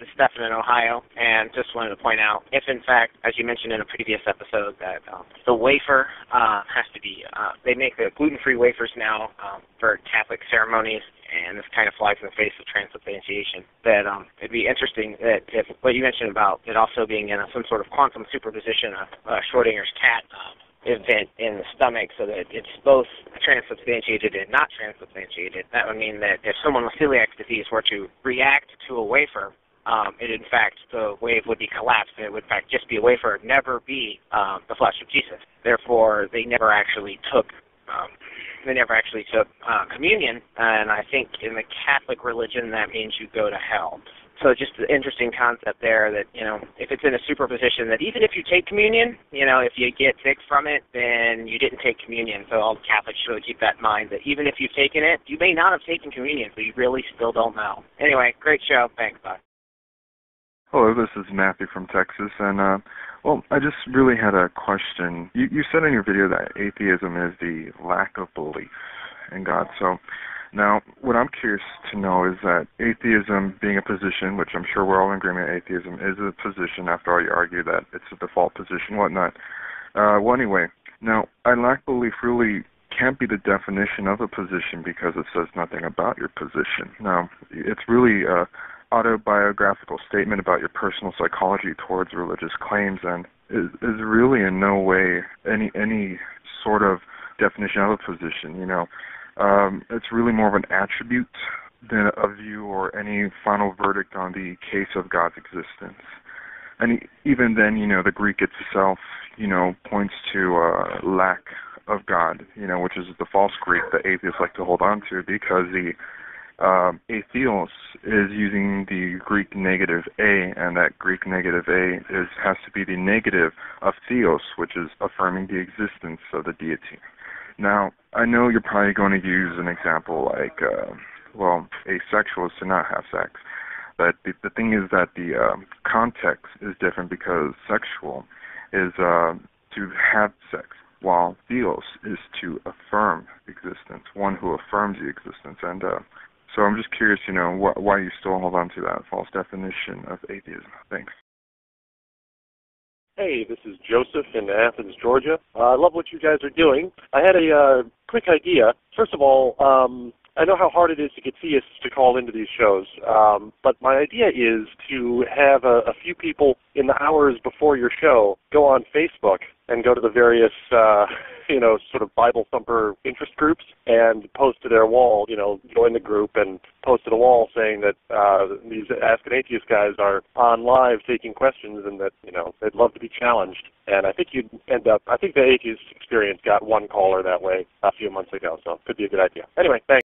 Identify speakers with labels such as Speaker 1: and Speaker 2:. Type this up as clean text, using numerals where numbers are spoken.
Speaker 1: is Stephen in Ohio, and just wanted to point out, if in fact, as you mentioned in a previous episode, that the wafer has to be, they make the gluten-free wafers now for Catholic ceremonies, and this kind of flies in the face of transubstantiation, that it'd be interesting that if what you mentioned about it also being in some sort of quantum superposition of Schrodinger's cat event in the stomach, so that it's both transubstantiated and not transubstantiated. That would mean that if someone with celiac disease were to react to a wafer, in fact, the wave would be collapsed, and it would in fact just be a wafer, never be the flesh of Jesus. Therefore, they never actually took communion, and I think in the Catholic religion that means you go to hell. So just an interesting concept there that, if it's in a superposition, that even if you take communion, if you get sick from it, then you didn't take communion. So all Catholics should really keep that in mind, that even if you've taken it, you may not have taken communion, but you really still don't know. Anyway, great show. Thanks, bye.
Speaker 2: Hello, this is Matthew from Texas, and, I just really had a question. You said in your video that atheism is the lack of belief in God, so now, what I'm curious to know is that atheism being a position, which I'm sure we're all in agreement, atheism is a position, after all you argue that it's a default position, whatnot. Anyway, now, I lack belief really can't be the definition of a position because it says nothing about your position. Now, it's really an autobiographical statement about your personal psychology towards religious claims, and is really in no way any sort of definition of a position, It's really more of an attribute than a view or any final verdict on the case of God's existence. And even then, the Greek itself, points to lack of God, which is the false Greek that atheists like to hold on to, because the atheos is using the Greek negative a, and that Greek negative a has to be the negative of theos, which is affirming the existence of the deity. Now, I know you're probably going to use an example like, asexual is to not have sex. But the thing is that the context is different, because sexual is to have sex, while theos is to affirm existence, one who affirms the existence. And so I'm just curious, why you still hold on to that false definition of atheism. Thanks.
Speaker 3: Hey, this is Joseph in Athens, Georgia. I love what you guys are doing. I had a quick idea. First of all, I know how hard it is to get theists to call into these shows, but my idea is to have a few people in the hours before your show go on Facebook and go to the various, sort of Bible thumper interest groups and post to their wall, join the group and post to the wall saying that these Ask an Atheist guys are on live taking questions and that, they'd love to be challenged. And I think I think the Atheist Experience got one caller that way a few months ago, so it could be a good idea. Anyway, thanks.